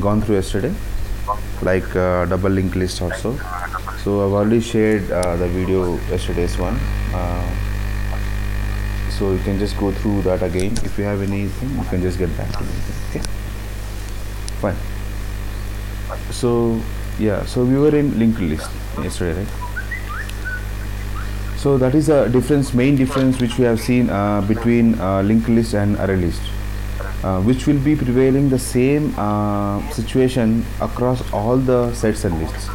gone through yesterday, like double linked list also. So I've already shared the video, yesterday's one. So you can just go through that again. If you have anything, you can just get back to me. Okay, fine. So yeah, so we were in linked list yesterday, right? So that is a difference, main difference which we have seen between linked list and array list, which will be prevailing the same situation across all the sets and lists.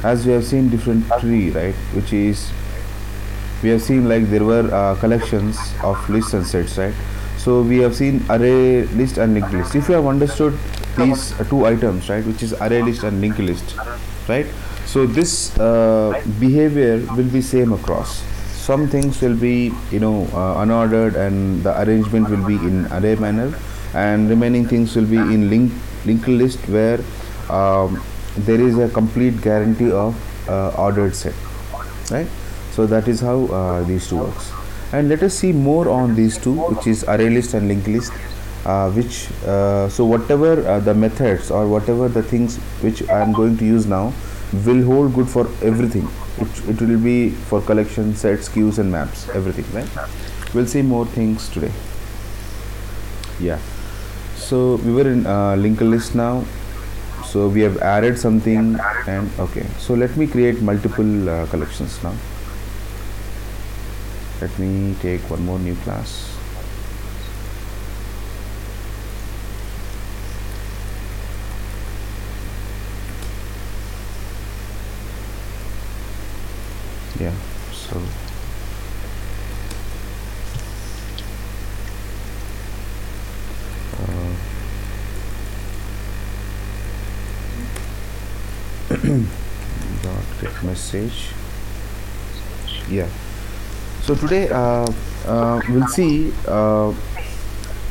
As we have seen different tree, right, which is, we have seen like there were collections of lists and sets, right? So we have seen array list and linked list. If you have understood these two items, right, which is array list and linked list, right? So this behavior will be same across. Some things will be unordered, and the arrangement will be in array manner, and remaining things will be in linked list, where there is a complete guarantee of ordered set, right? So that is how these two works. And let us see more on these two, which is array list and linked list, which so whatever the methods or whatever the things which I am going to use now will hold good for everything. It will be for collection, sets, queues and maps, everything, right? We'll see more things today. Yeah, so we were in linked list now. So we have added something, and okay, so let me create multiple collections now. Let me take one more new class. Yeah, so dot get message. Yeah, so today we'll see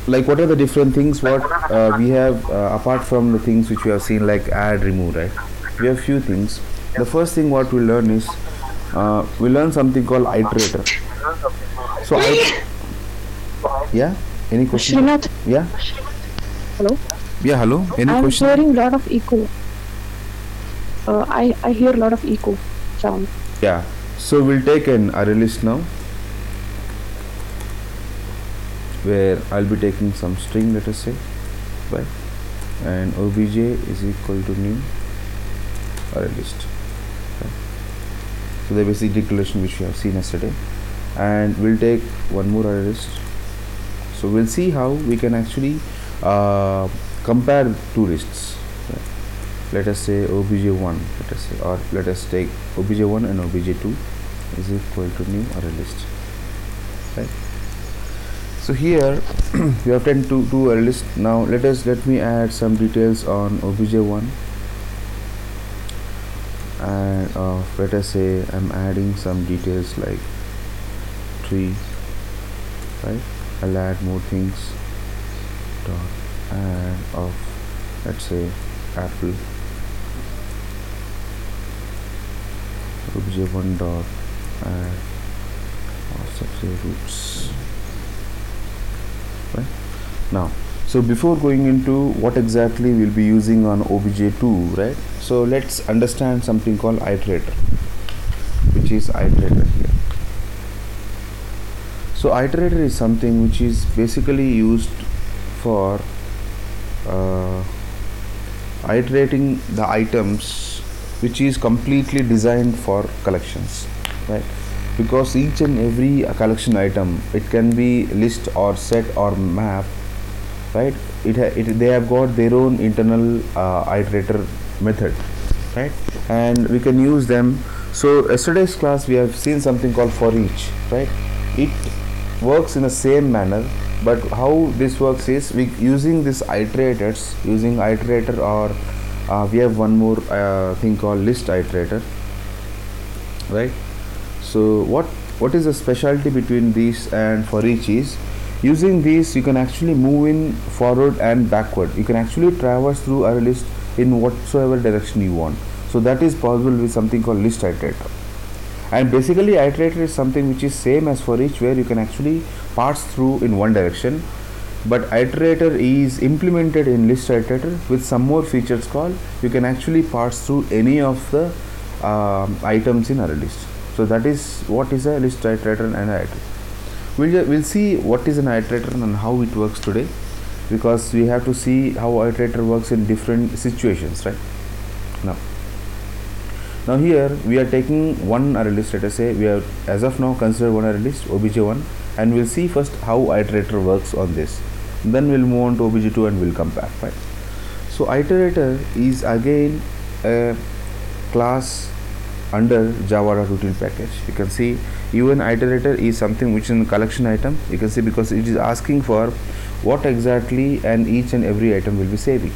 like what are the different things what we have apart from the things which we have seen, like add, remove, right? We have few things. The first thing what we'll learn is we learn something called iterator. So yeah, any question? Srinath. Yeah, Hello. yeah, hello, any I'm question? hearing lot of echo. I hear a lot of echo sound. Yeah, so we'll take an array list now, where I'll be taking some string, let us say, right? And obj is equal to new array list. Right? So the basic declaration which we have seen yesterday, and we'll take one more array list. So we'll see how we can actually compare two lists. Right? Let us say obj1, let us say, or let us take obj1 and obj2 is equal to new array list, right? So here we have taken two array list. Now let me add some details on obj1, and let us say I'm adding some details like tree, right? I'll add more things. Dot add of, let's say, apple. obj1 dot add of, say, roots, right? Now, so before going into what exactly we'll be using on obj2, right? So let's understand something called iterator, which is iterator here. So iterator is something which is basically used for iterating the items, which is completely designed for collections, right? Because each and every collection item, it can be list or set or map, right? They have got their own internal iterator method, right? And we can use them. So yesterday's class we have seen something called for each, right? It works in the same manner, but how this works is we using this iterators, using iterator, or we have one more thing called list iterator, right? So what is the specialty between these and for each is, using these you can actually move in forward and backward. You can actually traverse through a list in whatsoever direction you want. So that is possible with something called list iterator. And basically iterator is something which is same as for each, where you can actually pass through in one direction. but iterator is implemented in list iterator with some more features called you can actually parse through any of the items in array list. So that is what is a list iterator and iterator. We'll see what is an iterator and how it works today, because we have to see how iterator works in different situations, right? Now here we are taking one array list. Let us say we have as of now consider one array list obj1, and we'll see first how iterator works on this. Then we'll move on to obj2 and we'll come back, right? So iterator is again a class under java.util package. You can see even iterator is something which is in collection item. You can see because it is asking for what exactly and each and every item will be saving.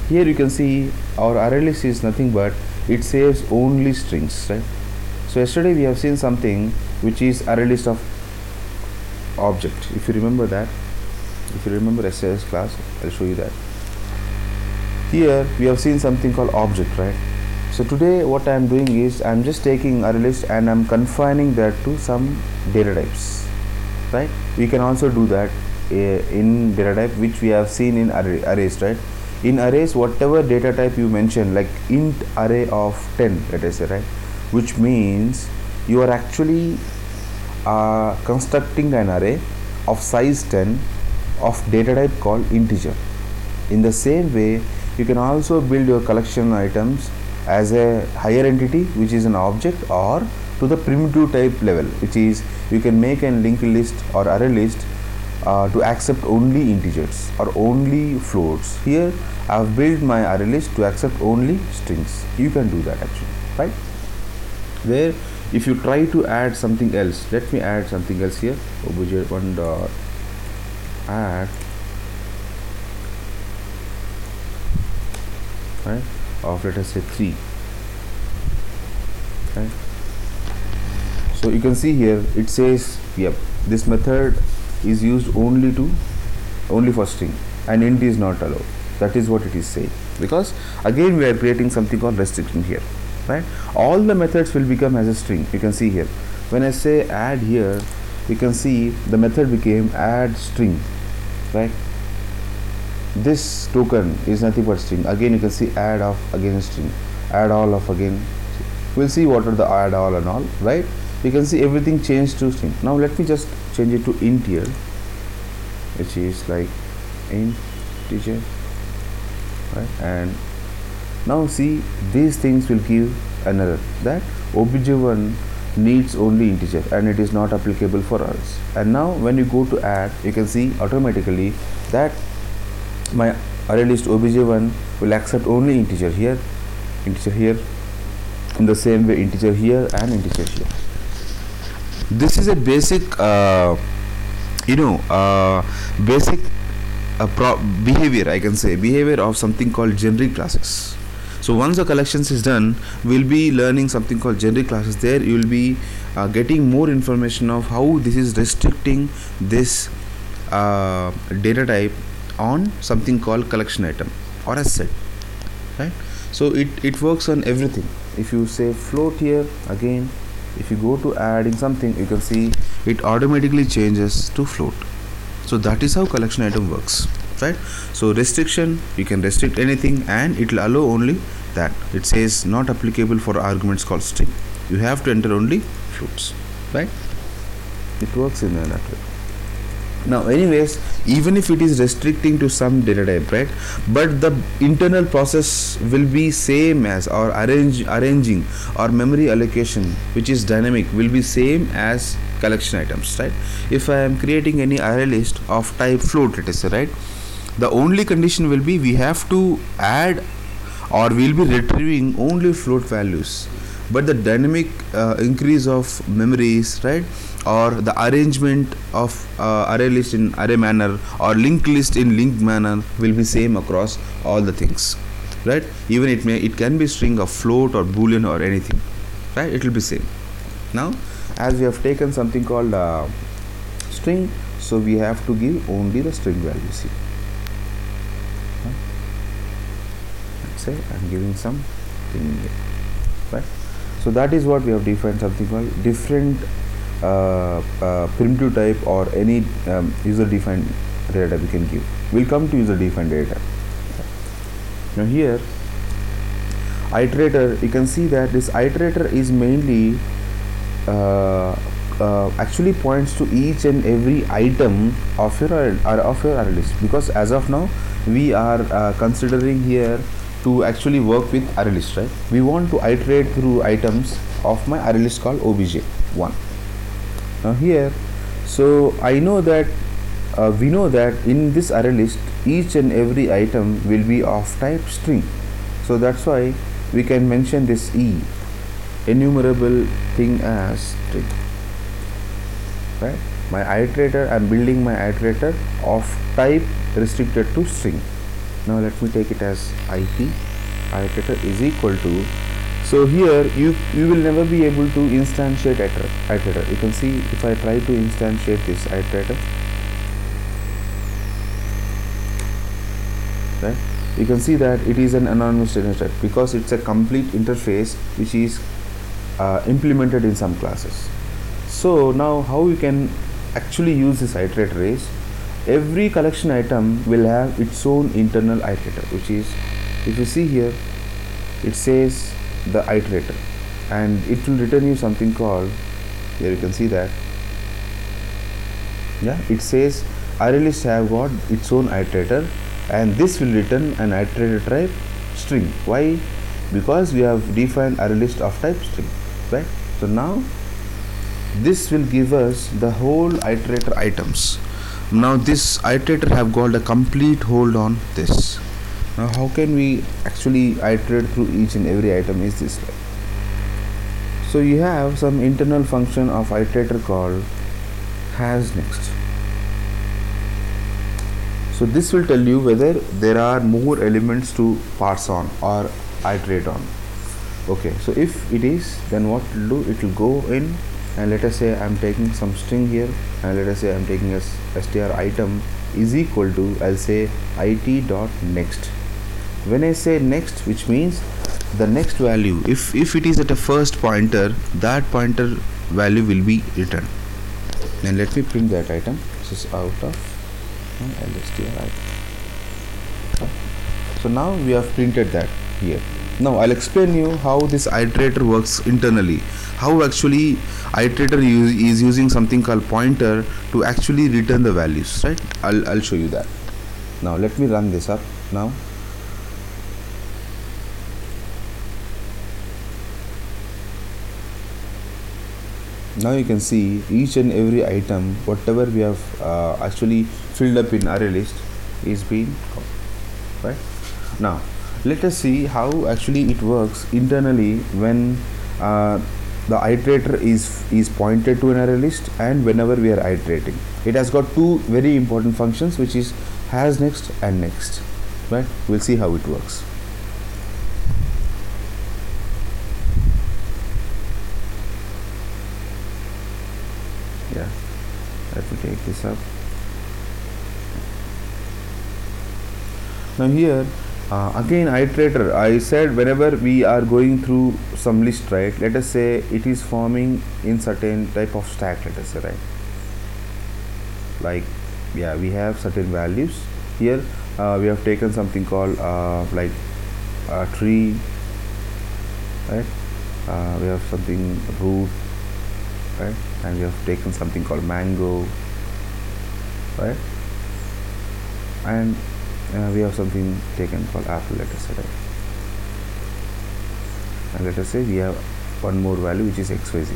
Here you can see our array list is nothing but it saves only strings, right? So yesterday we have seen something which is array list of object. If you remember that, if you remember yesterday's class, I'll show you that. Here we have seen something called object, right? So today what I am doing is I am just taking array list and I am confining that to some data types, right? We can also do that in data type, which we have seen in arrays, right? In arrays, whatever data type you mention, like int array of 10, let us say, right, which means you are actually constructing an array of size 10 of data type called integer. In the same way, you can also build your collection items as a higher entity, which is an object, or to the primitive type level, which is you can make a linked list or array list to accept only integers or only floats. Here I have built my array list to accept only strings. You can do that actually, right? Where if you try to add something else, let me add something else here, obj1 dot add, right, of let us say 3, right? So you can see here it says, yep, this method is used only for string and int is not allowed. That is what it is saying, because again we are creating something called restriction here, right? All the methods will become as a string. You can see here when I say add here, you can see the method became add string, right? This token is nothing but string. Again you can see add of again string, add all of again. We'll see what are the add all and all, right? You can see everything changed to string. Now let me just change it to int here, which is like integer, right? And now see, these things will give an error that obj1 needs only integer and it is not applicable for us. And now when you go to add, you can see automatically that my array list obj1 will accept only integer here, in the same way integer here and integer here. This is a basic basic behavior, I can say, behavior of something called generic classes. So once the collections is done, we'll be learning something called generic classes. There you will be getting more information of how this is restricting this data type on something called collection item or a set, right? So it works on everything. If you say float here, again if you go to adding something, you can see it automatically changes to float. So that is how collection item works, right? So restriction, you can restrict anything and it will allow only that. It says not applicable for arguments called string. You have to enter only floats, right? It works in that way. Now anyways, even if it is restricting to some data type, right, but the internal process will be same as, or arranging or memory allocation, which is dynamic, will be same as collection items, right? If I am creating any array list of type float, let us say, right, the only condition will be we have to add or we'll be retrieving only float values, but the dynamic increase of memories, right, or the arrangement of array list in array manner or linked list in linked manner will be same across all the things, right? Even it can be string of float or boolean or anything, right? It will be same. Now as we have taken something called string, so we have to give only the string values here. Let's say I'm giving some thing here, right? So that is what we have defined, something called different primitive type or any user defined data we can give. We'll come to user defined data. Now here iterator, you can see that this iterator is mainly actually points to each and every item of your array list, because as of now we are considering here to actually work with array list, right? We want to iterate through items of my array list called obj1. Now here, so I know that we know that in this array list each and every item will be of type string, so that's why we can mention this enumerable thing as string, right? My iterator, I'm building my iterator of type restricted to string. Now let me take it as iterator is equal to, so here you will never be able to instantiate iterator. You can see if I try to instantiate this iterator, right, you can see that it is an anonymous data type because it's a complete interface which is implemented in some classes. So now how you can actually use this iterator is, every collection item will have its own internal iterator, which is, if you see here, it says the iterator, and it will return you something called, here you can see that, yeah, it says array list have got its own iterator, and this will return an iterator type string. Why? Because we have defined array list of type string, right? So now this will give us the whole iterator items. Now this iterator have got a complete hold on this. Now how can we actually iterate through each and every item is this way. So you have some internal function of iterator called has next. So this will tell you whether there are more elements to parse on or iterate on. Okay, so if it is, then what it will do, it will go in, and let us say I'm taking some string here, and let us say I'm taking a str item is equal to, I'll say it.next. When I say next, which means the next value, if it is at a first pointer, that pointer value will be returned. And let me print that item. This is out of lstr item. So now we have printed that here. Now I'll explain you how this iterator works internally, how actually iterator is using something called pointer to actually return the values, right? I'll show you that. Now let me run this up now. Now you can see each and every item, whatever we have actually filled up in array list is being copied, right? Now let us see how actually it works internally when the iterator is pointed to an array list and whenever we are iterating. It has got two very important functions, which is has next and next, right? We'll see how it works. Yeah, let me take this up. Now here again iterator, I said whenever we are going through some list, right, let us say it is forming in certain type of stack, let us say, right, like, yeah, we have certain values here. We have taken something called like a tree, right, we have something root, right, and we have taken something called mango, right, and we have something taken called apple, let us say, right, and let us say we have one more value which is xyz.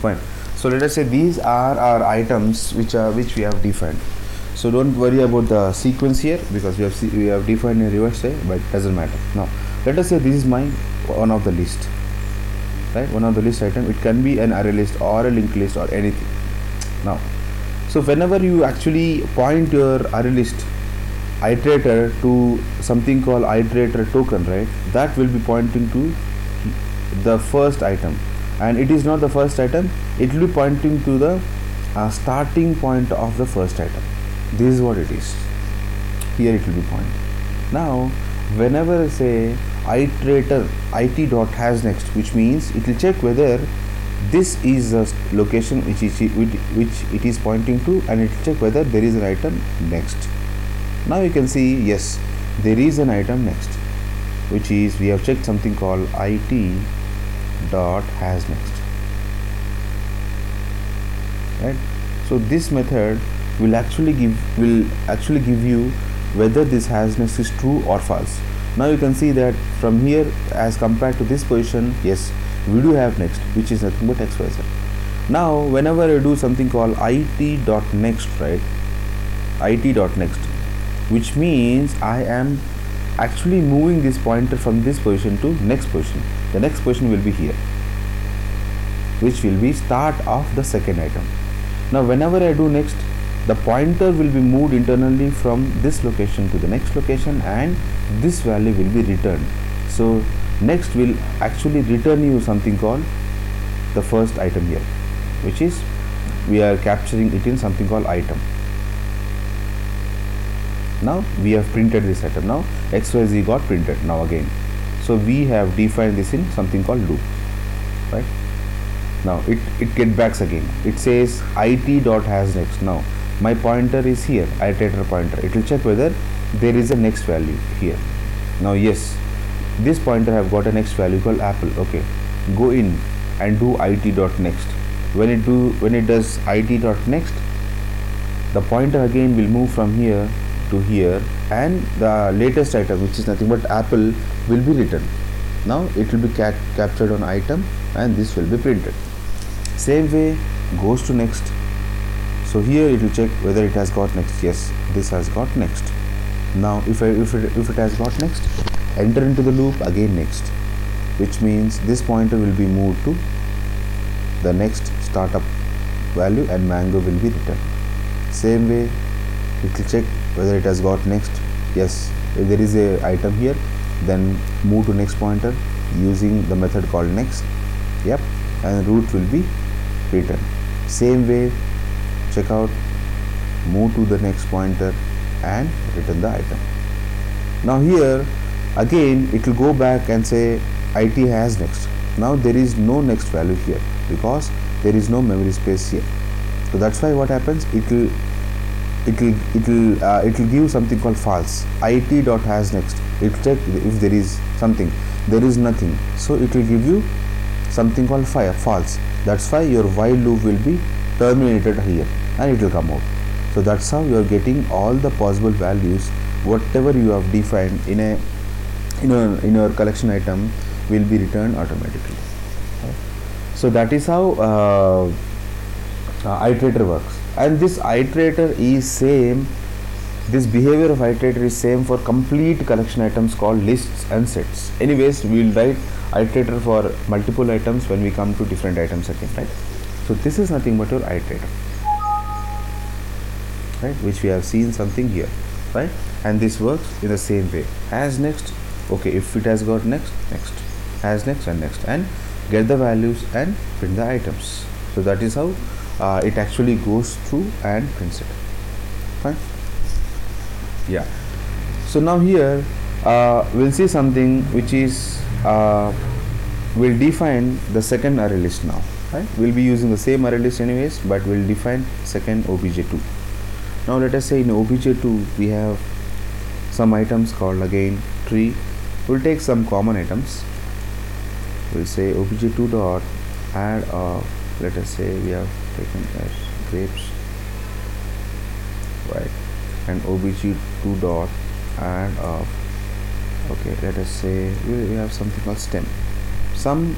Fine. So let us say these are our items which we have defined. So don't worry about the sequence here because we have defined a reverse way, but it doesn't matter. Now let us say this is my one of the list, right, one of the list item. It can be an array list or a linked list or anything. Now, so whenever you actually point your array list iterator to something called iterator token, right, that will be pointing to the first item, and it is not the first item, it will be pointing to the starting point of the first item. This is what it is. Here it will be pointing. Now whenever I say iterator it.has next, which means it will check whether this is the location which it is pointing to, and it will check whether there is an item next. Now you can see, yes, there is an item next, which is, we have checked something called it dot has next, right? So this method will actually give you whether this has next is true or false. Now you can see that from here, as compared to this position, yes, we do have next, which is nothing but xyz. Now whenever I do something called it dot next, right, it dot next, which means I am actually moving this pointer from this position to next position. The next position will be here, which will be start of the second item. Now whenever I do next, the pointer will be moved internally from this location to the next location, and this value will be returned. So next will actually return you something called the first item here, which is, we are capturing it in something called item. Now we have printed this item. Now xyz got printed now again. So we have defined this in something called loop, right? Now it get backs again. It says it dot has next. Now my pointer is here, iterator pointer. It will check whether there is a next value here. Now yes, this pointer have got a next value called apple. Okay, go in and do it dot next. When it does it dot next, the pointer again will move from here to here, and the latest item, which is nothing but apple, will be written. Now it will be captured on item, and this will be printed. Same way goes to next. So here it will check whether it has got next. Yes, this has got next. Now if it has got next, enter into the loop again next, which means this pointer will be moved to the next startup value, and mango will be returned. Same way it will check whether it has got next. Yes, if there is a item here, then move to next pointer using the method called next. Yep, and root will be returned. Same way, check out, move to the next pointer and return the item. Now here again it will go back and say it has next. Now there is no next value here because there is no memory space here. So that's why what happens, it will give something called false. It dot has next. It will check if there is something. There is nothing, so it will give you something called false. That's why your while loop will be terminated here, and it will come out. So that's how you are getting all the possible values. Whatever you have defined in your collection item will be returned automatically. So that is how iterator works. And this iterator is same, this behavior of iterator is same for complete collection items called lists and sets. Anyways, we will write iterator for multiple items when we come to different items again, right? So this is nothing but your iterator, right, which we have seen something here, right? And this works in the same way. As next, okay, if it has got next, as next, and get the values and print the items. So that is how it actually goes through and prints it. Fine. Yeah. So now here we'll see something which is we'll define the second array list now. Right? We'll be using the same array list anyways, but we'll define second obj2. Now let us say in obj2 we have some items called again tree. We'll take some common items. We'll say obj2 dot add let us say we have taken as grapes, right, and obj2 dot add okay, let us say we have something called stem. Some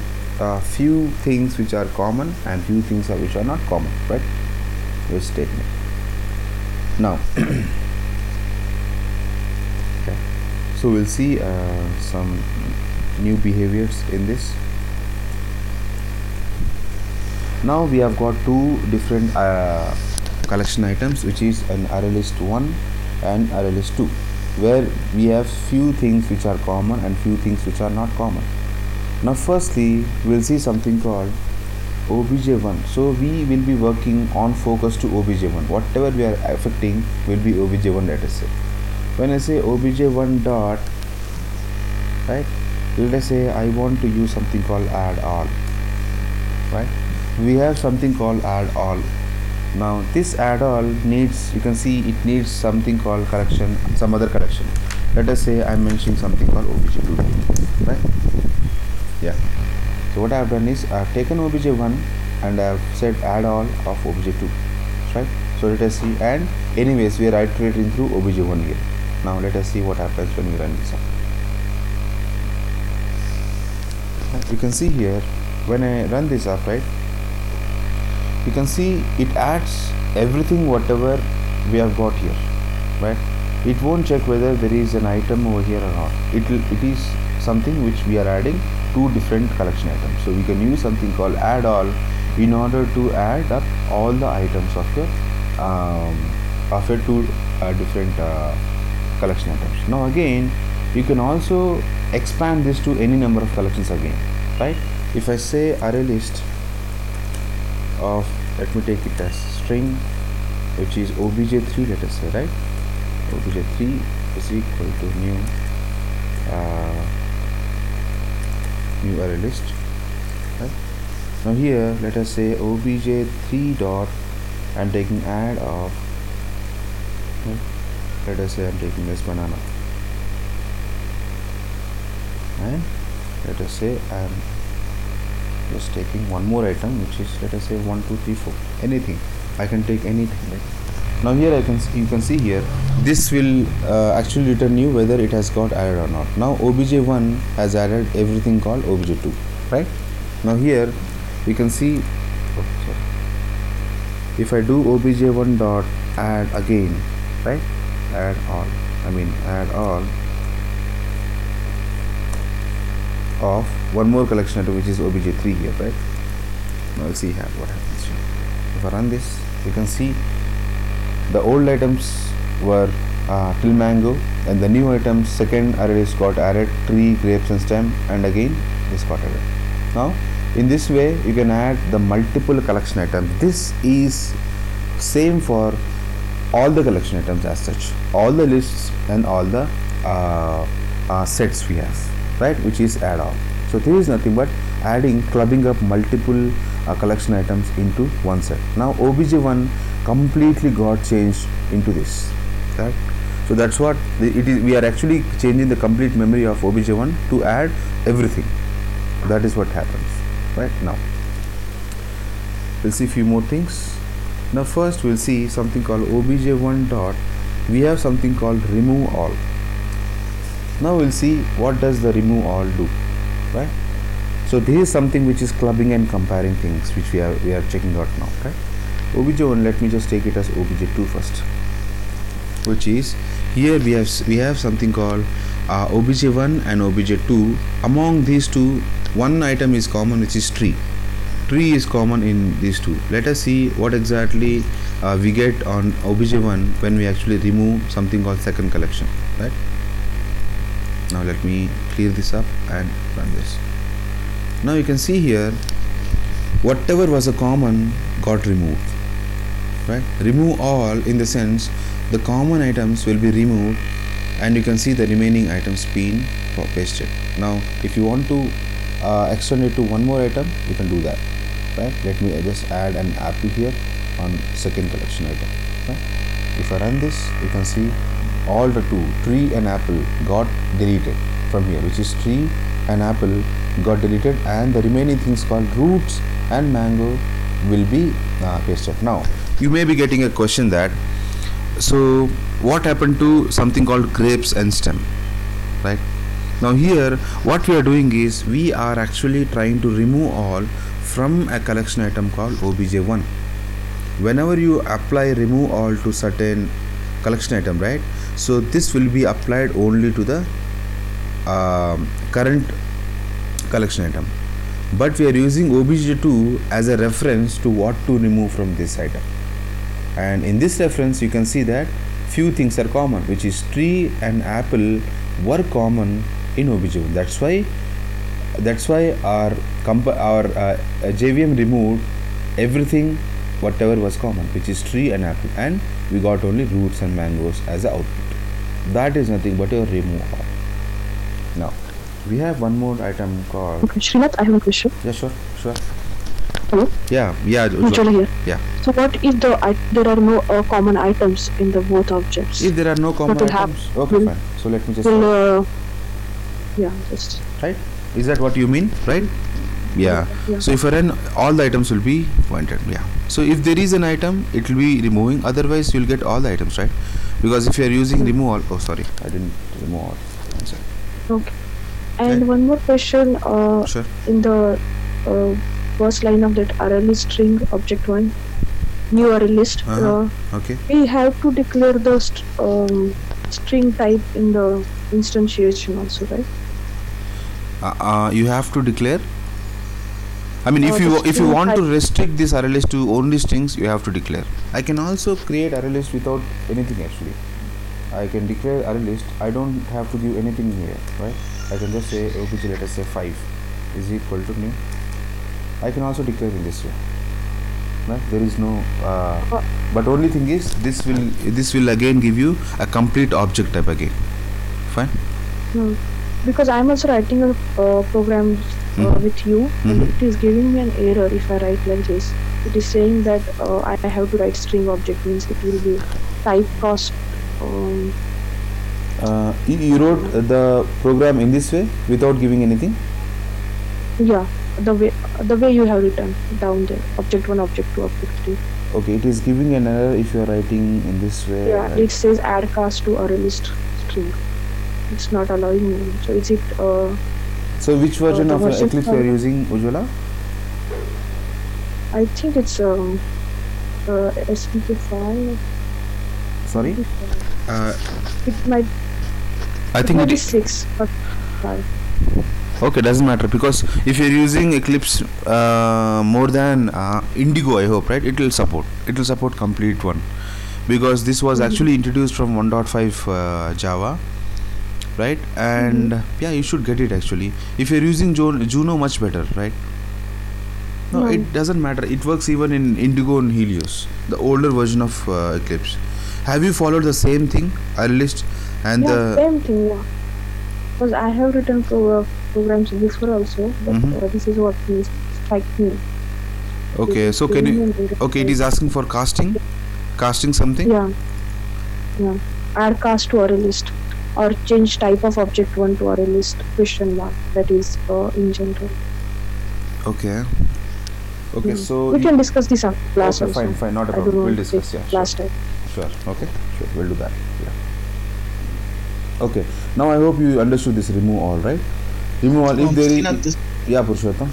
few things which are common and few things which are not common, right? This statement. Now okay, so we'll see some new behaviors in this. Now we have got two different collection items, which is an array list 1 and array list 2, where we have few things which are common and few things which are not common. Now firstly we'll see something called obj1. So we will be working on focus to obj1. Whatever we are affecting will be obj1, let us say. When I say obj1 dot, right, let us say I want to use something called add all, right? we have something called add all. Now this add all needs, you can see it needs something called collection, some other collection. Let us say I'm mentioning something called obj2, right? Yeah. So what I have done is I have taken obj1 and I have said add all of obj2, right? So let us see, and anyways we are iterating through obj1 here. Now let us see what happens when we run this up. You can see here when I run this up, right, you can see it adds everything whatever we have got here, right? It won't check whether there is an item over here or not. It is something which we are adding two different collection items. So we can use something called add all in order to add up all the items of your two different collection items. Now again, you can also expand this to any number of collections again, right? If I say array list of, let me take it as string, which is obj3, let us say, right? obj3 is equal to new array list, right? Now here let us say obj3 dot, I'm taking add of, right? Let us say I'm taking this banana, and let us say I'm just taking one more item, which is, let us say 1 2 3 4, anything. I can take anything, right? Now here you can see here this will actually return you whether it has got added or not. Now obj1 has added everything called obj2, right? Now here you can see, if I do obj1 dot add again, right, add all of one more collection item, which is obj3 here, right? Now we'll see what happens here. If I run this, you can see the old items were till mango, and the new items, second array is got added, tree, grapes and stem, and again this got added. Now in this way you can add the multiple collection items. This is same for all the collection items as such, all the lists and all the sets we have, right, which is add all. So this is nothing but clubbing up multiple collection items into one set. Now obj1 completely got changed into this, right? So that's what it is. We are actually changing the complete memory of obj1 to add everything. That is what happens, right? Now we'll see few more things. Now first we'll see something called obj1 dot, we have something called remove all. Now we'll see what does the remove all do, right? So this is something which is clubbing and comparing things, which we are checking out now, right? obj1, let me just take it as obj2 first, which is here we have something called obj1 and obj2. Among these two, one item is common, which is tree. Tree is common in these two. Let us see what exactly we get on obj1 when we actually remove something called second collection, right? Now let me clear this up and run this. Now you can see here whatever was a common got removed, right? Remove all in the sense the common items will be removed, and you can see the remaining items being pasted. Now if you want to extend it to one more item, you can do that, right? Let me just add an apple here on second collection item, right? If I run this, you can see all the two, tree and apple, got deleted from here, which is tree and apple got deleted, and the remaining things called roots and mango will be pasted. Now you may be getting a question that, so what happened to something called grapes and stem, right? Now here what we are doing is we are actually trying to remove all from a collection item called obj1. Whenever you apply remove all to certain collection item, right, so this will be applied only to the current collection item, but we are using obj2 as a reference to what to remove from this item. And in this reference you can see that few things are common, which is tree and apple were common in obj1. That's why our JVM removed everything whatever was common, which is tree and apple, and we got only roots and mangoes as a output. That is nothing but a remove all. Now we have one more item called, Okay, Srinath, I have a question. yeah, sure. Hello, Yeah, yeah, Ujjwala here. yeah. So what if there are no common items in the both objects? If there are no What common will items, happen? okay, fine. So let me just Will write, yeah, just right? Is that what you mean, right? Yeah. yeah. So if I run, all the items will be pointed. Yeah. So if there is an item, it will be removing. Otherwise, you'll get all the items, right? Because if you are using remove all, oh sorry, I didn't remove all. One second. Okay. And Right. one more question. Sure. In the uh, first line of that array list string object one, new array list, Okay. we have to declare the string type in the instantiation also, right? You have to declare. I mean, if The you string want to type. restrict this array list to only strings, you have to declare. I can also create array list without anything actually. I can declare array list. I don't have to give anything here, right? I can just say obj, let us say 5 is equal to new. I can also declare in this way. Right? There is no. But only thing is this will again give you a complete object type again. Fine. No, because I'm also writing a program with you, and it is giving me an error if I write like this. It is saying that I have to write string object, means it will be typecast. You wrote the program in this way without giving anything. Yeah, the way you have written down there, object 1, object 2, object 3. Okay, it is giving an error if you are writing in this way. Yeah, it says add cast to array list string. It's not allowing me. So is it? So which version the of version Eclipse you are using, Ujjwala? I think it's SDK 5. Sorry. It might. I think It it is is 6 or 5. okay. Doesn't matter because if you're using Eclipse more than Indigo, I hope, right? It will support complete one because this was actually introduced from 1.5 Java, right? And yeah, you should get it actually. If you're using Juno, much better, right? No, it doesn't matter. It works even in Indigo and Helios, the older version of Eclipse. Have you followed the same thing, array list and Yeah, same thing. Yeah, because I have written programs before also, but this is what is strike me. okay? So can you? Okay, it is asking for casting something. Yeah. Add cast to array list or change type of object 1 to array list question mark. That is in general. Okay. Okay, so we can discuss this after class okay, also. fine, not a I problem. don't We'll know discuss. Yeah, last sure. time. Sure. Okay. Sure. We'll do that. Yeah. Okay. Now I hope you understood this remove all, right? Remove all. If there is, yeah, Purushottam.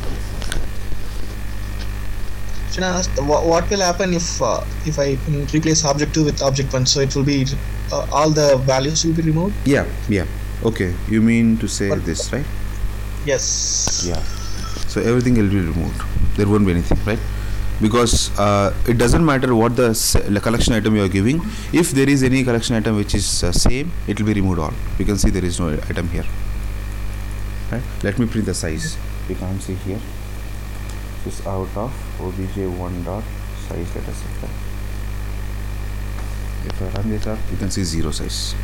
Should I ask what will happen if I replace object 2 with object 1? So it will be all the values will be removed. Yeah. Yeah. Okay. You mean to say But- this, right? Yes. Yeah. So everything will be removed. There won't be anything, right? Because it doesn't matter what the collection item you are giving. If there is any collection item which is same, it will be removed all. You can see there is no item here. Right? Let me print the size. You can see here. This out of obj1 dot size. Let us say that. If I run this up, you can see 0 size.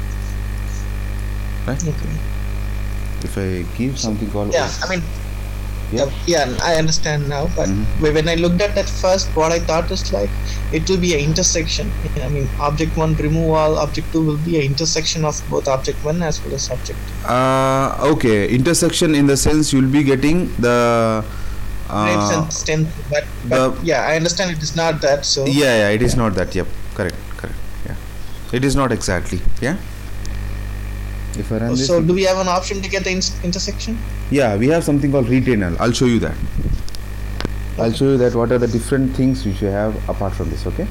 Right? Okay. If I give something called Yeah, I understand now. But when I looked at that first, what I thought is like it will be an intersection. I mean, object 1 remove all, object 2 will be an intersection of both object 1 as well as object 2. Okay, intersection in the sense you'll be getting the but yeah, I understand it is not that. So yeah, it is not that. Yep, correct. Yeah, it is not exactly. Yeah. If I run this, so do we have an option to get the intersection? Yeah, we have something called retainer. I'll show you that. I'll show you that what are the different things which you have apart from this. Okay.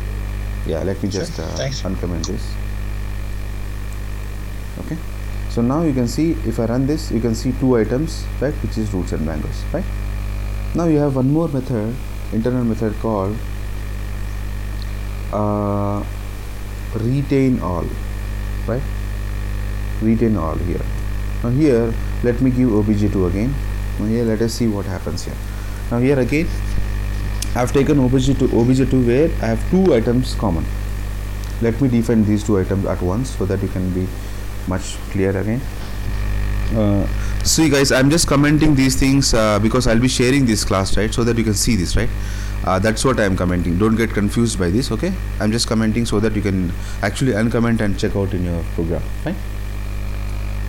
Yeah, let me just uncomment this. Okay. So now you can see if I run this, you can see 2 items, right, which is roots and mangoes, right? Now you have one more method, internal method called retain all, right? Retain all here. Now here let me give obj2 again. Now here let us see what happens here. Now here again I have taken obj2 where I have 2 items common. Let me define these 2 items at once so that you can be much clear again. See guys, I'm just commenting these things because I'll be sharing this class, right, so that you can see this, right. That's what I'm commenting. Don't get confused by this, okay. I'm just commenting so that you can actually uncomment and check out in your program, right.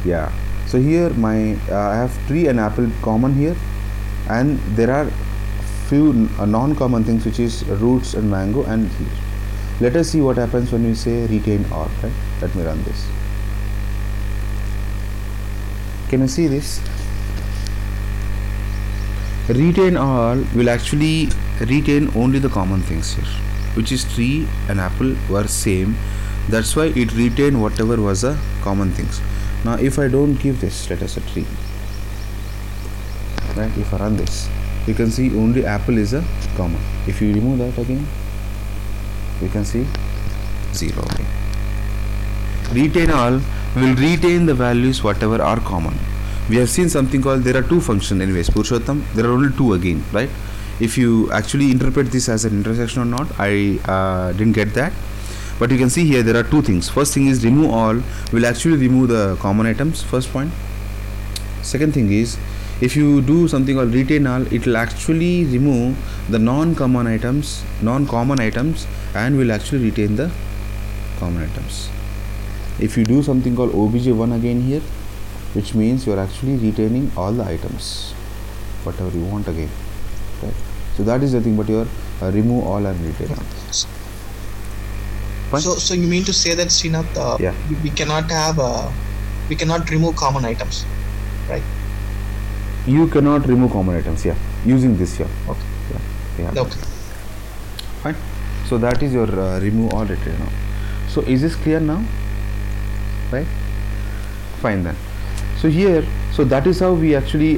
Yeah, so here my I have tree and apple common here, and there are few non-common things, which is roots and mango. And here, let us see what happens when we say retain all, right. Let me run this. Can you see this? Retain all will actually retain only the common things here, which is tree and apple were same. That's why it retained whatever was the common things. Now if I don't give this, let us say tree, right, if I run this, you can see only apple is a common. If you remove that again, you can see 0. Okay. Retain all will retain the values whatever are common. We have seen something called, there are two functions anyways, Purushottam, there are only two again, right. If you actually interpret this as an intersection or not, I didn't get that, but you can see here there are two things. First thing is remove all will actually remove the common items, first point. Second thing is, if you do something called retain all, it will actually remove the non-common items and will actually retain the common items. If you do something called obj1 again here, which means you are actually retaining all the items, whatever you want again, right. So that is the thing, but you are remove all and retain all. So you mean to say that, Srinath, yeah, we cannot have we cannot remove common items, right? You cannot remove common items, yeah, using this here. Okay. Yeah. Okay. Fine. So that is your remove all retain all. So is this clear now? Right. Fine then. So here, so that is how we actually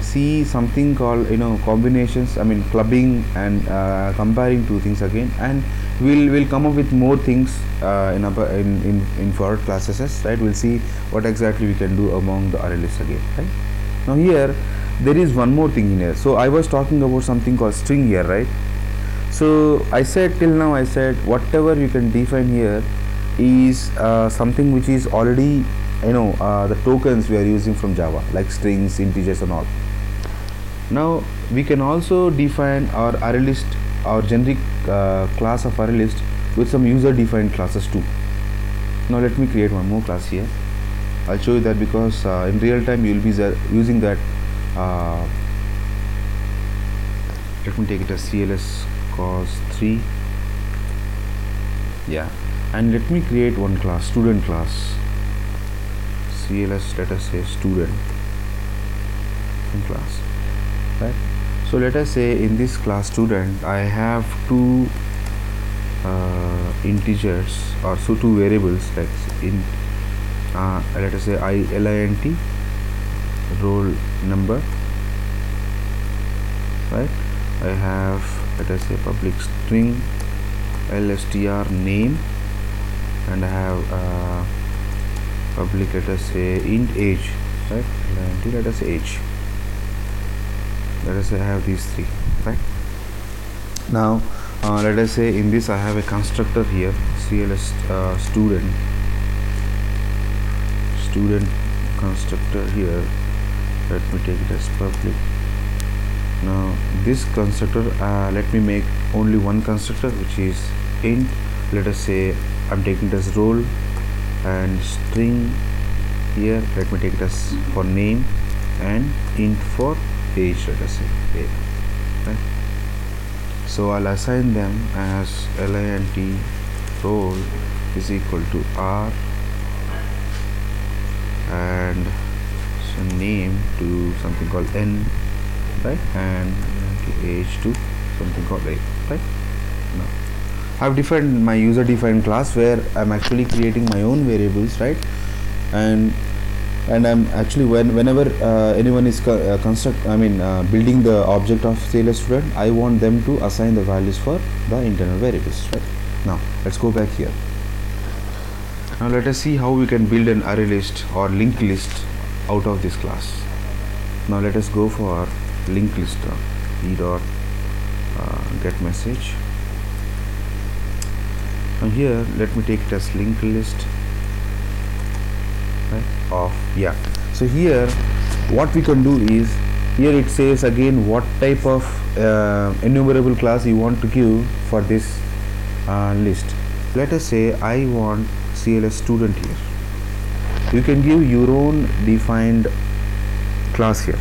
see something called, combinations, I mean clubbing and comparing two things again, and we'll come up with more things in forward classes, right. We'll see what exactly we can do among the array lists again, right. Now here there is one more thing in here. So I was talking about something called string here, right. So I said till now, I said whatever you can define here is something which is already, the tokens we are using from Java, like strings, integers and all. Now we can also define our array list, our generic class of array list, with some user defined classes too. Now let me create one more class here. I'll show you that, because in real time you will be using that. Let me take it as CLS cos3, yeah, and let me create one class, student class, CLS, let us say student class, right. So let us say in this class student I have two integers, or so two variables, like in let us say lint roll number, right. I have, let us say, public string lstr name, and I have public, let us say, int age, right. lint, let us say age. Let us say I have these three, right. Now let us say in this I have a constructor here, CLS student constructor here. Let me take it as public. Now this constructor, let me make only one constructor, which is int, let us say I'm taking it as roll, and string here, let me take it as for name, and int for age, let us say age, right. So I'll assign them as lint roll is equal to r, and so name to something called n, right, and age to something called a, right. Now I've defined my user defined class, where I'm actually creating my own variables, right, and I'm actually whenever anyone is building the object of CLS student, I want them to assign the values for the internal variables, right. Now let's go back here. Now let us see how we can build an array list or linked list out of this class. Now let us go for linked list, get message. Now here let me take it as linked list, right, of, yeah. So here what we can do is, here it says again what type of enumerable class you want to give for this list. Let us say I want CLS student here. You can give your own defined class here,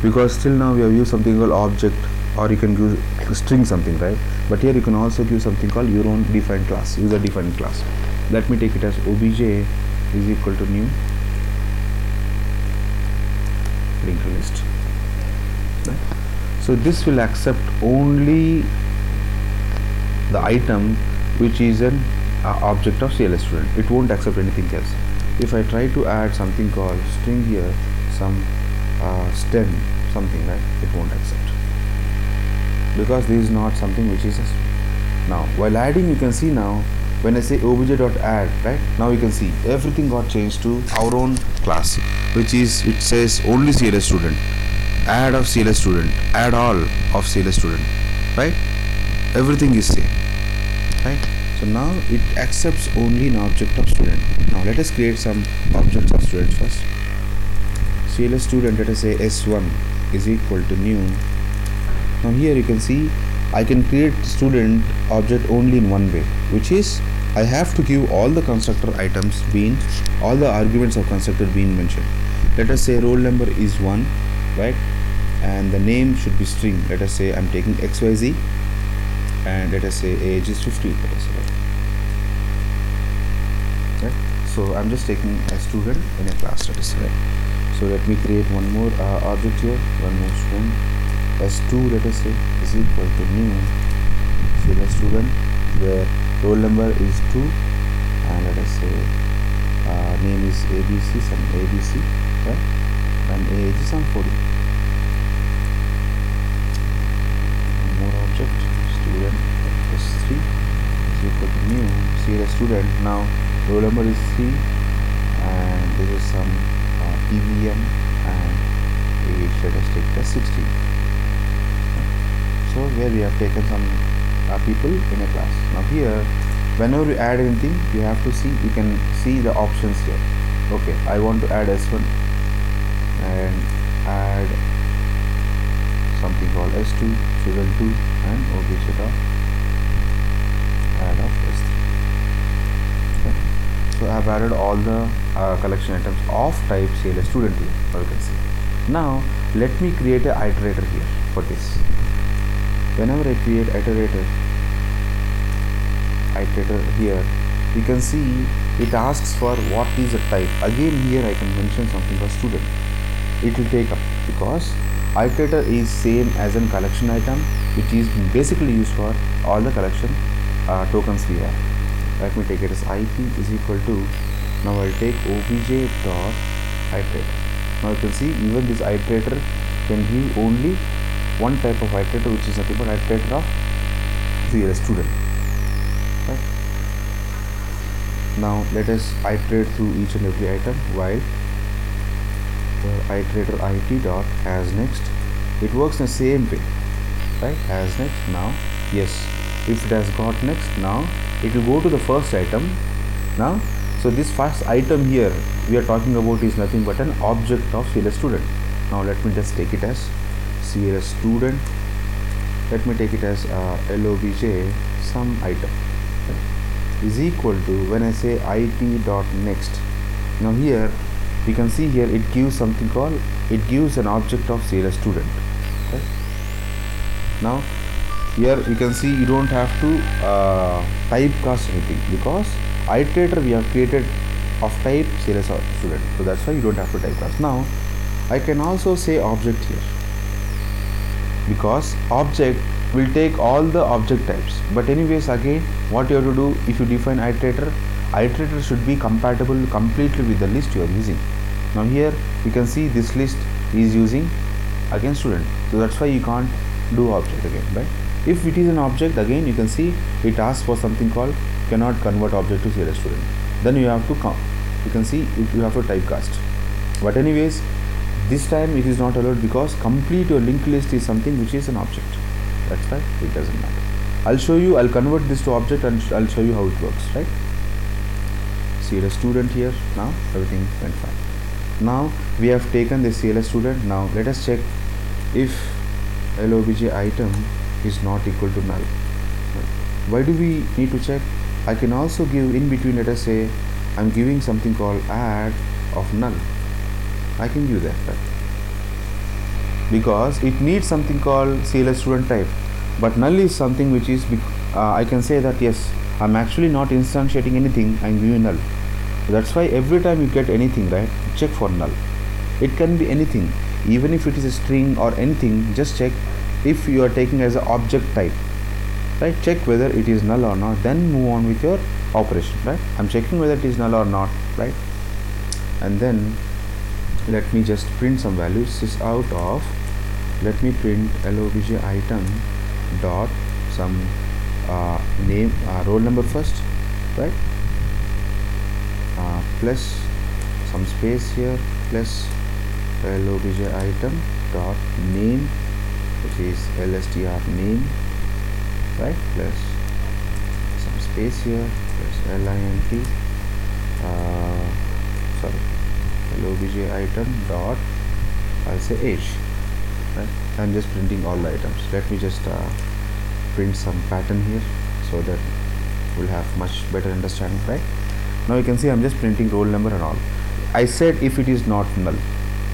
because till now we have used something called object, or you can use string something, right? But here you can also give something called your own defined class, user defined class. Let me take it as obj is equal to new linked list, right? So this will accept only the item which is an object of CLS student. It won't accept anything else. If I try to add something called string here, some stem something, right, it won't accept, because this is not something which is a string. Now while adding, you can see now when I say obj.add, right, now you can see everything got changed to our own class, which is, it says only CLS student, add of CLS student, add all of CLS student, right? Everything is same, right? So now it accepts only an object of student. Now let us create some objects of student first. CLS student, let us say S1 is equal to new. Now here you can see I can create student object only in one way, which is I have to give all the constructor items being, all the arguments of constructor being mentioned. Let us say roll number is 1, right, and the name should be string. Let us say I'm taking XYZ, and let us say age is 15, let us say, right? So I'm just taking a student in a class, let us say, right? So let me create one more object here, one more student, S2, let us say, is equal to new CLS student, where roll number is 2, and let us say name is ABC, some ABC, right, and age is some 40. One more object, student S3 is equal to new CLS student. Now roll number is 3, and this is some PVM, and age, let us take it as 16. So where we have taken some people in a class. Now here, whenever you add anything, you have to see, you can see the options here. Okay, I want to add S1 and add something called S2, student 2, and obj of add of S3. Okay. So I have added all the collection items of type CLS student here, you can see. Now let me create a iterator here for this. Whenever I create iterator here, you can see it asks for what is the type. Again here I can mention something for student. It will take up, because iterator is same as a collection item, which is basically used for all the collection tokens we have. Let me take it as IP is equal to, now I'll take obj dot iterator. Now you can see even this iterator can give only one type of iterator, which is nothing but iterator of CLS student, right? Now let us iterate through each and every item, while the iterator it dot as next, it works in the same way, right? As next. Now yes, if it has got next, now it will go to the first item. Now so this first item here we are talking about is nothing but an object of CLS student. Now let me just take it as CLS student. Let me take it as LOBJ some item is equal to, when I say it dot next, now here you can see here it gives something called, it gives an object of CLS student, right? Now here you can see you don't have to typecast anything, because iterator we have created of type CLS student, so that's why you don't have to typecast. Now I can also say object here, because object will take all the object types. But anyways, again what you have to do, if you define iterator should be compatible completely with the list you are using. Now here you can see this list is using again student, so that's why you can't do object again, right? If it is an object, again you can see it asks for something called cannot convert object to CLS student, then you have to come, you can see you have to typecast. But anyways, this time it is not allowed, because complete your linked list is something which is an object. That's why it doesn't matter. I'll show you, I'll convert this to object and I'll show you how it works, right? CLS student here, now everything went fine. Now we have taken the CLS student. Now let us check if LOBJ item is not equal to null. Why do we need to check? I can also give in between, let us say I'm giving something called add of null. I can give that, right? Because it needs something called CLS student type, but null is something which is I can say that yes, I'm actually not instantiating anything, I'm giving null. That's why every time you get anything, right, check for null. It can be anything, even if it is a string or anything, just check if you are taking as an object type, right? Check whether it is null or not, then move on with your operation, right? I'm checking whether it is null or not, right? And then let me just print some values. This is out of, let me print LOBJ item dot some name, roll number first, right? Plus some space here, plus LOBJ item dot name, which is LSTR name, right? Plus some space here, plus LINT, sorry, LOBJ item dot, I'll say age, right? I'm just printing all the items. Let me just print some pattern here so that we'll have much better understanding, right? Now you can see I'm just printing roll number and all. I said if it is not null,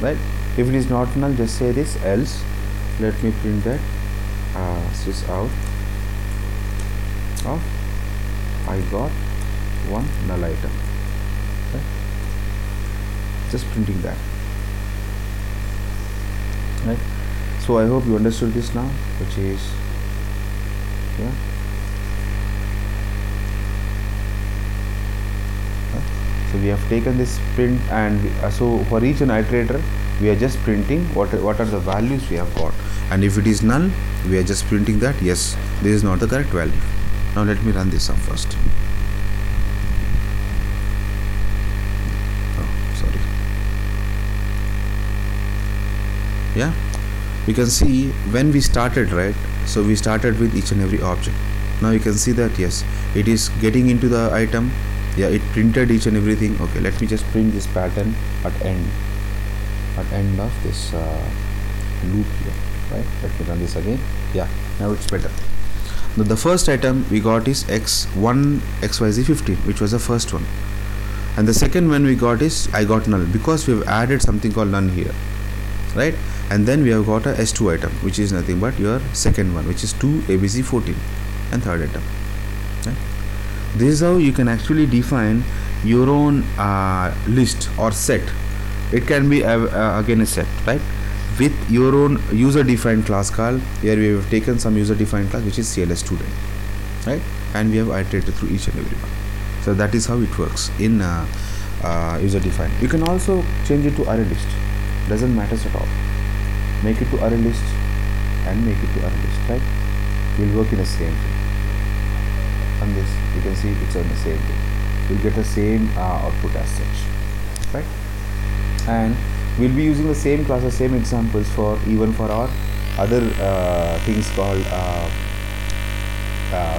right? If it is not null, just say this, else let me print that sys out of I got one null item, right? Just printing that, right? So I hope you understood this now, which is, yeah. So we have taken this print, and so for each an iterator we are just printing what are the values we have got, and if it is null we are just printing that yes, this is not the correct value. Now let me run this up first. Oh, sorry. Yeah, we can see when we started, right? So we started with each and every object. Now you can see that yes, it is getting into the item. Yeah, it printed each and everything. Okay, let me just print this pattern at end of this loop here, right? Let me run this again. Yeah, now it's better. Now the first item we got is x1 xyz 15, which was the first one, and the second one we got is I got null because we have added something called none here, right? And then we have got a s2 item, which is nothing but your second one, which is 2 abc 14, and third item, right? This is how you can actually define your own list or set. It can be again a set, right, with your own user defined class call. Here we have taken some user defined class which is CLS student, right, and we have iterated through each and every one. So that is how it works in user defined. You can also change it to array list, doesn't matter at all. Make it to array list and make it to array list, right? Will work in the same thing. On this you can see it's on the same thing. We'll get the same output as such, right? And we'll be using the same classes, same examples for even for our other things called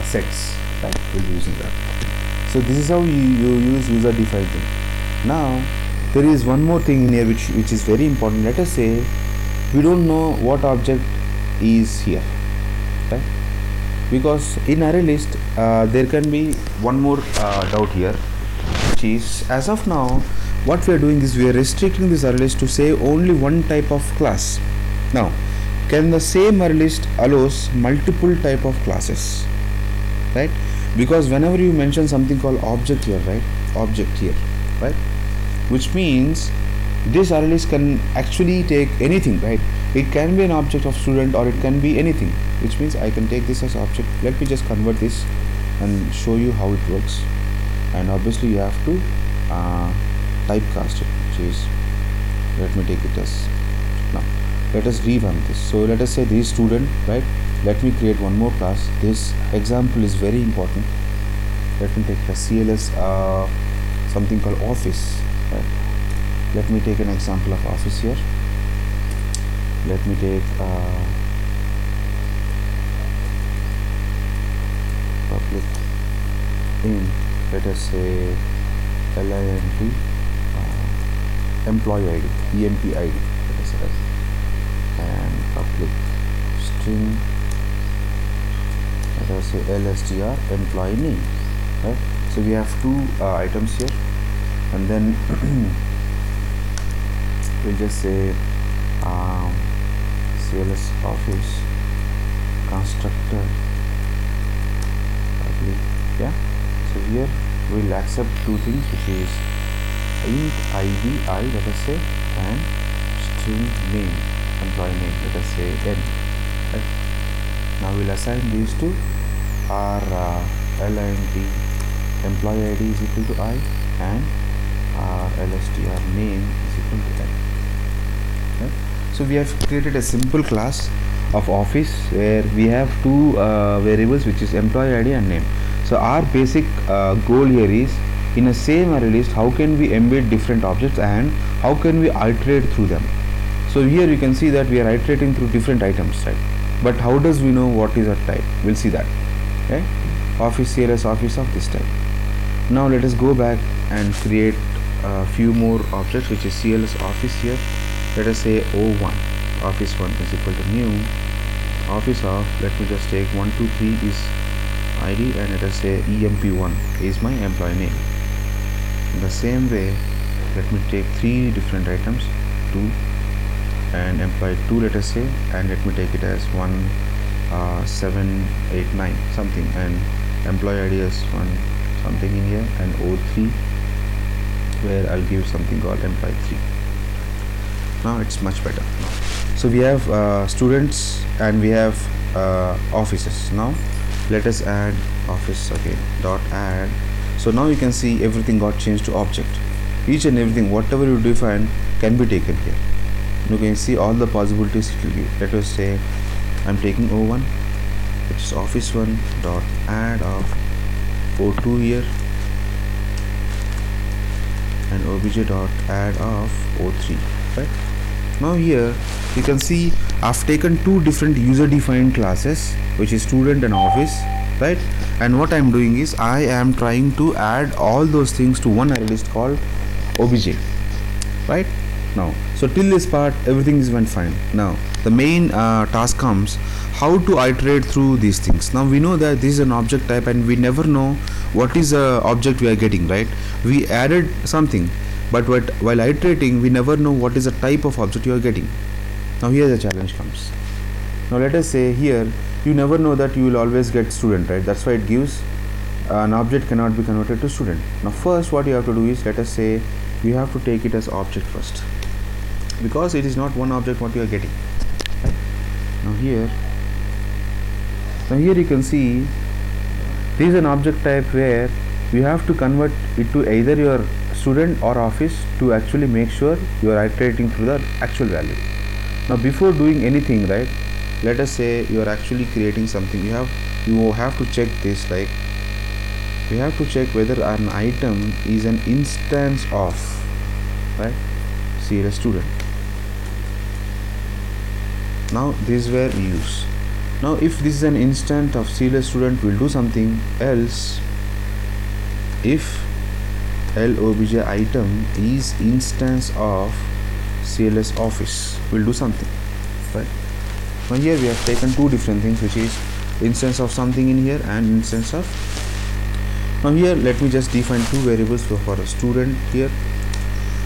sets, right? We'll be using that. So this is how you use user defined thing. Now there is one more thing in here which is very important. Let us say we don't know what object is here, right? Because in array list there can be one more doubt here, which is as of now what we are doing is we are restricting this array list to say only one type of class. Now can the same array list allows multiple type of classes, right? Because whenever you mention something called object here, right, object here, right, which means this array list can actually take anything, right? It can be an object of student or it can be anything, which means I can take this as object. Let me just convert this and show you how it works. And obviously you have to typecast it, which is, let me take it as, now let us rerun this. So let us say this student, right? Let me create one more class. This example is very important. Let me take a CLS something called office, right? Let me take an example of office here. Let me take public in, let us say LINT employee ID, emp id, let us say, and public string, let us say lstr employee name, right? So we have two items here, and then we'll just say cls office constructor public, yeah. So here we'll accept two things, which is int id I, let us say, and string name, employee name, let us say n, right? Now we'll assign these to our lint employee id is equal to I, and our lstr name is equal to n, right? So we have created a simple class of office where we have two variables, which is employee id and name. So our basic goal here is, in a same array list, how can we embed different objects and how can we iterate through them. So here you can see that we are iterating through different items, right? But how does we know what is a type? We'll see that, okay? Office cls office of this type. Now let us go back and create a few more objects, which is cls office here. Let us say o1 office 1 is equal to new office of, let me just take 1 2 3 is id, and let us say emp1 is my employee name. In the same way, let me take three different items, 2 and employee 2, let us say, and let me take it as 1 7 8 9 something, and employee id is 1 something in here, and o3 where I'll give something called employee 3. Now it's much better. So we have students and we have offices. Now let us add office again, dot add. So now you can see everything got changed to object. Each and everything, whatever you define, can be taken here. You can see all the possibilities it will give. Let us say I'm taking o1, which is office 1 dot add of o2 here, and obj dot add of o3, right? Now here you can see I've taken two different user defined classes, which is student and office, right? And what I'm doing is I am trying to add all those things to one array list called obj, right? Now, so till this part everything is went fine. Now the main task comes how to iterate through these things. Now we know that this is an object type and we never know what is the object we are getting, right? We added something, but while iterating we never know what is the type of object you are getting. Now here the challenge comes. Now let us say here you never know that you will always get student, right? That's why it gives an object cannot be converted to student. Now first what you have to do is, let us say you have to take it as object first, because it is not one object what you are getting, right? Now here you can see this is an object type where you have to convert it to either your student or office to actually make sure you are iterating through the actual value. Now before doing anything, right, let us say you are actually creating something, you have to check this, like we have to check whether an item is an instance of, right, cls student. Now this is where we use. Now if this is an instance of cls student, we'll do something else. If lobj item is instance of cls office, we'll do something, right? Now here we have taken two different things, which is instance of something in here and instance of. Now here let me just define two variables for a student here.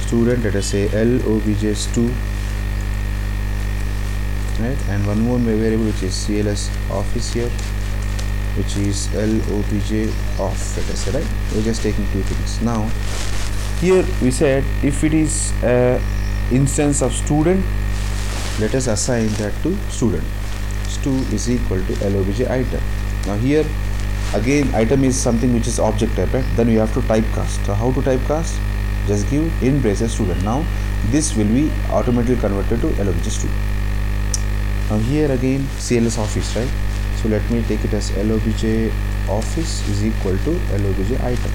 Student, let us say lobj stu, right, and one more variable which is cls office here, which is lobj off, let us say, right? We're just taking two things. Now here we said if it is a instance of student, let us assign that to student. Stu is equal to lobj item. Now here again item is something which is object type, right? Then we have to typecast. So how to typecast? Just give in braces student. Now this will be automatically converted to lobj student. Now here again cls office, right? So let me take it as lobj office is equal to lobj item,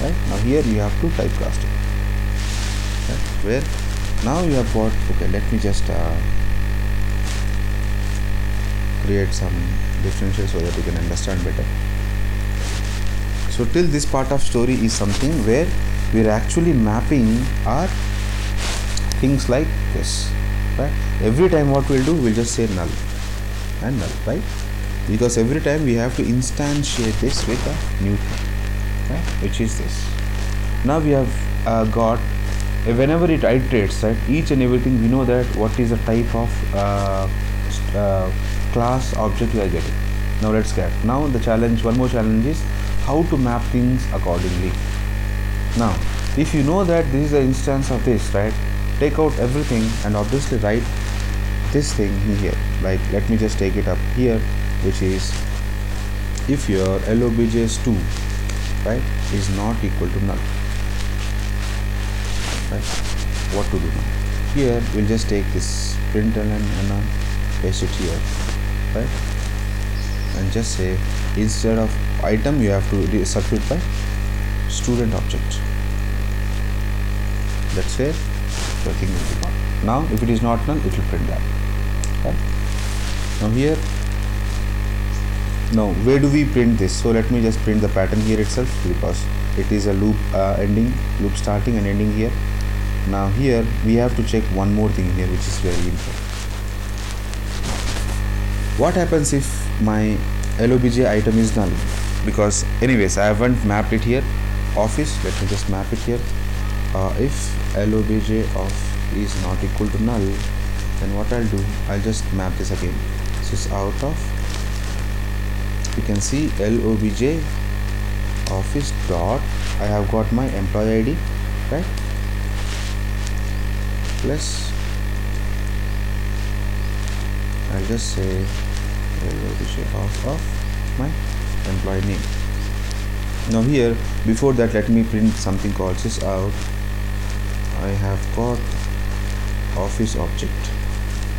right? Now here you have to typecast it, right? Where now you have got, okay, let me just create some differential so that you can understand better. So till this part of story is something where we are actually mapping our things like this, right? Every time what we'll do, we'll just say null and null, right? Because every time we have to instantiate this with a new thing, right? Which is this. Now we have got whenever it iterates, right, each and everything we know that what is the type of class object we are getting. Now let's get now the challenge. One more challenge is how to map things accordingly. Now if you know that this is the instance of this, right, take out everything and obviously write this thing here. Like let me just take it up here, which is if your lobj2, right, is not equal to null, right, what to do now? Here we'll just take this println and paste it here, right, and just say instead of item you have to substitute by student object. That's where the thing will be gone. Now if it is not null, it will print that, right? Now here, now where do we print this? So let me just print the pattern here itself, because it is a loop loop starting and ending here. Now here we have to check one more thing here, which is very important. What happens if my lobj item is null? Because anyways I haven't mapped it here. Office, let me just map it here. If lobj of is not equal to null, then what I'll do, I'll just map this again. This is out of, you can see lobj office dot, I have got my employee ID, right, plus I'll just say lobj of my employee name. Now here, before that, let me print something called sysout. I have got office object,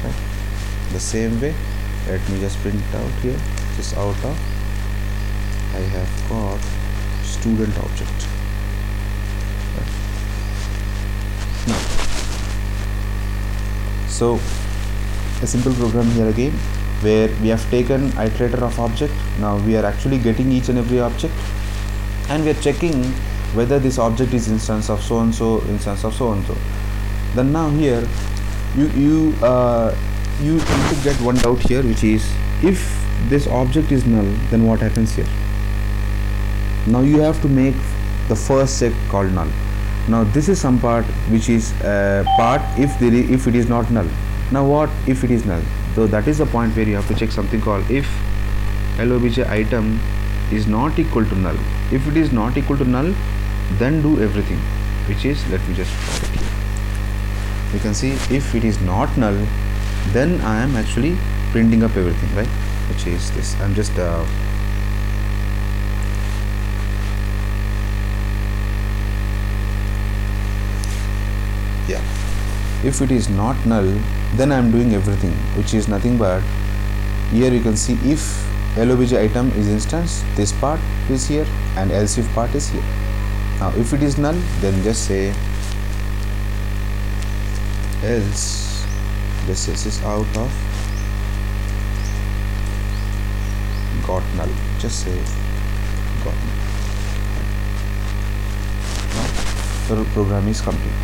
right? The same way, let me just print out here sysout of I have got student object, right? Now, so a simple program here again, where we have taken iterator of object. Now we are actually getting each and every object, and we are checking whether this object is instance of so and so, instance of so and so. Then now here you need to get one doubt here, which is if this object is null, then what happens here? Now you have to make the first check called null. Now this is some part which is part if it is not null. Now what if it is null? So that is the point where you have to check something called if lobj item is not equal to null. If it is not equal to null, then do everything, which is, let me just draw it here. You can see if it is not null, then I am actually printing up everything, right, which is this. I'm just yeah, if it is not null, then I am doing everything, which is nothing but here you can see if lobj item is instance, this part is here and else if part is here. Now if it is null, then just say else, just say this out of got null, just say got null. Now the program is complete,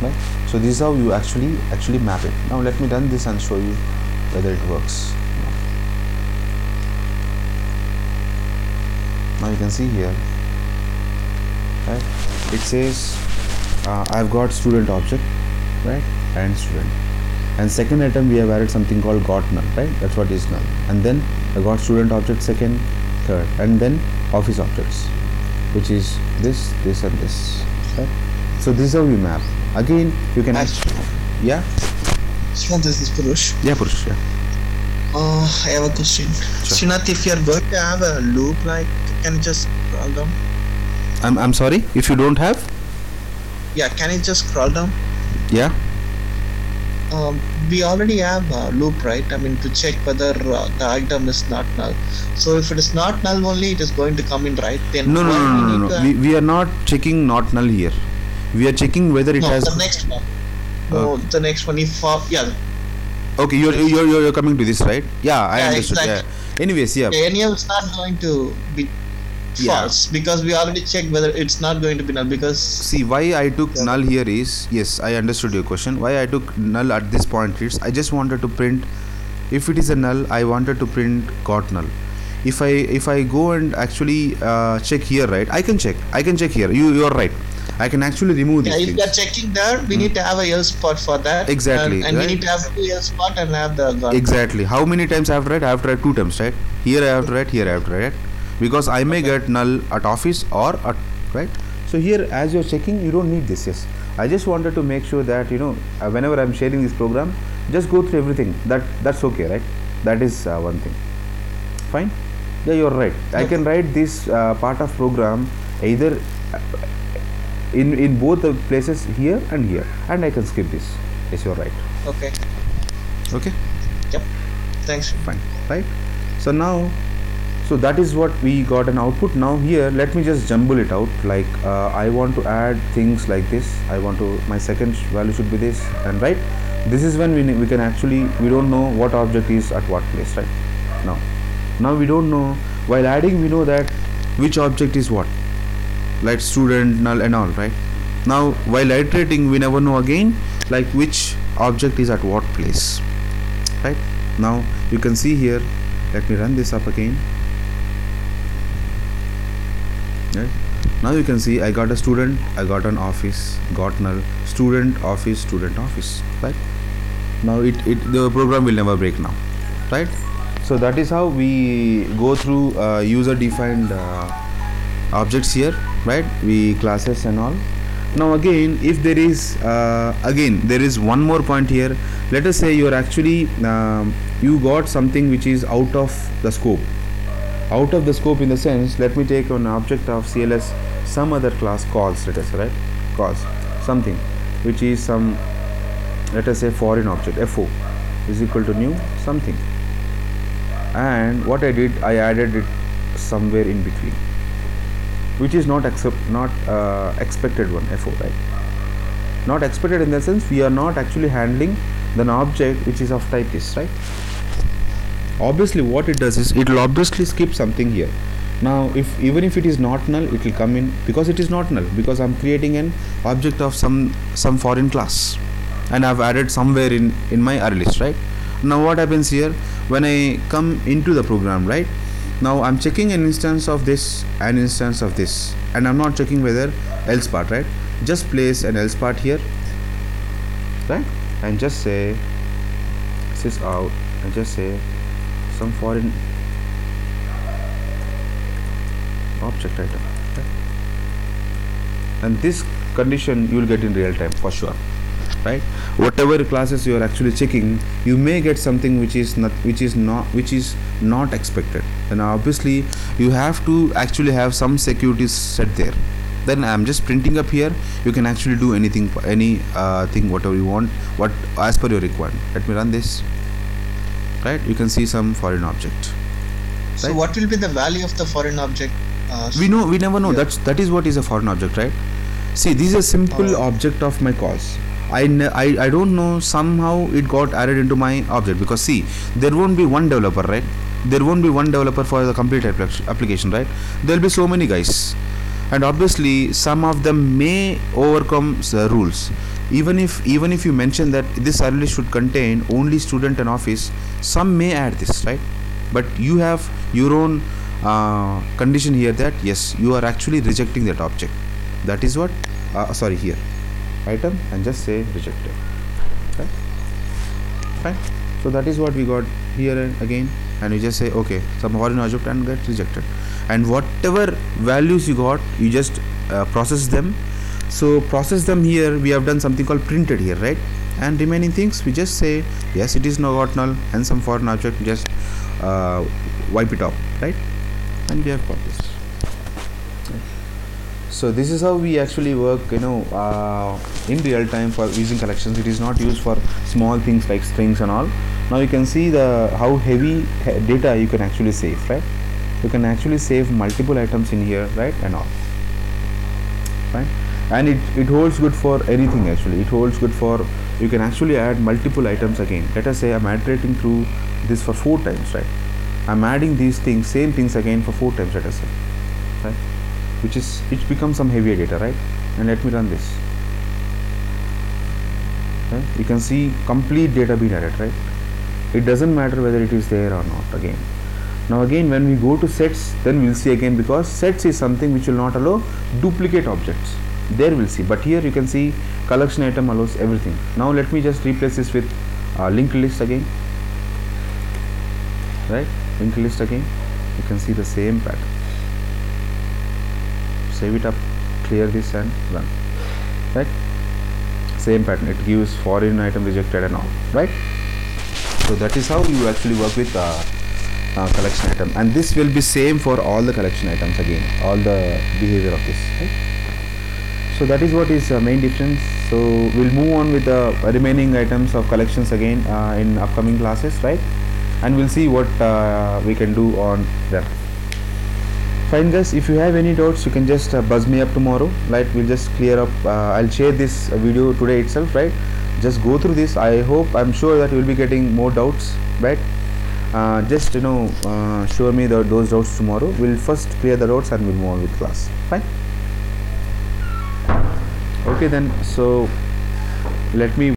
right? So this is how you actually map it. Now let me run this and show you whether it works. Now you can see here, right, it says I've got student object, right, and student, and second item we have added something called got null, right, that's what is null, and then I got student object second, third, and then office objects, which is this and this, right? So this is how we map. Again you can yeah, this is Purush. Yeah, Purush, yeah. I have a question. Sure. Srinath, if you are going to have a loop, like, can you just scroll down? I'm sorry, if you don't have? Yeah, can you just scroll down? Yeah. We already have a loop, right? I mean, to check whether the item is not null. So if it is not null only, it is going to come in, right? Then No. We are not checking not null here. We are checking whether it has. The next one. No, the next one. If yeah. Okay, you're coming to this, right? Yeah, I understood. Exactly. Yeah. Anyways, yeah. Any is not going to be false because we already checked whether it's not going to be null. Because see, why I took null here is, yes, I understood your question. Why I took null at this point is I just wanted to print, if it is a null, I wanted to print got null. If I go and actually check here, right, I can check here, you're right, I can actually remove this. If you're checking there, we need to have a else spot for that. Exactly. And right? We need to have 2 else spot and have the got. Exactly. How many times I have to write? I have to write 2 times, right? Here I have to write, here I have to write, because I may get null at office or at, right? So here, as you're checking, you don't need this. Yes, I just wanted to make sure that whenever I'm sharing this program, just go through everything. That's okay, right? That is one thing. Fine. Yeah, you're right. Okay. I can write this part of program either in both the places, here and here, and I can skip this. Yes, you're right. Okay. Yep. Thanks. Fine. Right. So now, that is what we got an output. Now here, let me just jumble it out. Like I want to add things like this. My second value should be this, and right. This is when we can actually, we don't know what object is at what place, right? Now we don't know. While adding, we know that which object is what, like student, null and all, right? Now while iterating, we never know again, like which object is at what place, right? Now you can see here, let me run this up again, right? Now you can see I got a student, I got an office, got null, student office, right? Now the program will never break now, right? So that is how we go through user defined objects here, right? We classes and all. Now again, if there is there is one more point here. Let us say you are actually you got something which is out of the scope. Out of the scope in the sense, let me take an object of CLS, some other class calls, let us say, right? Calls something which is some, let us say, foreign object, FO is equal to new something, and what I did, I added it somewhere in between, which is not expected one, FO, right? Not expected in the sense we are not actually handling an object which is of type this, right? Obviously what it does is it will obviously skip something here. Now even if it is not null, it will come in, because it is not null, because I'm creating an object of some foreign class and I've added somewhere in my array list, right? Now what happens here, when I come into the program, right, now I'm checking an instance of this, an instance of this, and I'm not checking whether else part, right? Just place an else part here, right, and just say sys out, and just say some foreign object item, right? And this condition you will get in real time for sure, right? Whatever classes you are actually checking, you may get something which is not expected, and obviously you have to actually have some securities set there. Then I'm just printing up here, you can actually do anything, thing whatever you want, what as per your requirement. Let me run this, right? You can see some foreign object, right? So what will be the value of the foreign object? We never know. Yeah. That is what is a foreign object, right? See, this is a simple object of my calls. I don't know, somehow it got added into my object, because see, there won't be one developer, right? There won't be one developer for the complete application, right? There'll be so many guys, and obviously some of them may overcome the rules. Even if you mention that this array list should contain only student and office, some may add this, right? But you have your own condition here that yes, you are actually rejecting that object. That is what here item, and just say rejected, right? Fine. So that is what we got here, and again, and we just say okay, some foreign object and get rejected, and whatever values you got, you just process them. So process them here, we have done something called printed here, right? And remaining things we just say yes, it is now got null, and some foreign object, just wipe it off, right? And we have got this. So this is how we actually work, in real time for using collections. It is not used for small things like strings and all. Now you can see how heavy data you can actually save, right? You can actually save multiple items in here, right, and all. Fine. And it holds good for anything actually. It holds good for, you can actually add multiple items again. Let us say I'm iterating through this for 4 times, right? I'm adding these things, same things again for 4 times, let us say. right? It becomes some heavier data, right? And let me run this. Okay? You can see complete data being added, right? It doesn't matter whether it is there or not. Again, now again when we go to sets, then we'll see again, because sets is something which will not allow duplicate objects. There we'll see, but here you can see collection item allows everything. Now let me just replace this with linked list again, right? Linked list again, you can see the same pattern. Save it up, clear this and run, right? Same pattern, it gives foreign item rejected and all, right? So that is how you actually work with collection item, and this will be same for all the collection items again, all the behavior of this, right? So that is what is main difference. So we'll move on with the remaining items of collections again in upcoming classes, right? And we'll see what we can do on them. Fine guys, if you have any doubts you can just buzz me up tomorrow, right? We'll just clear up. I'll share this video today itself, right? Just go through this. I'm sure that you will be getting more doubts, right? Just show me those doubts tomorrow. We'll first clear the doubts and we'll move on with class. Fine. Okay then, so let me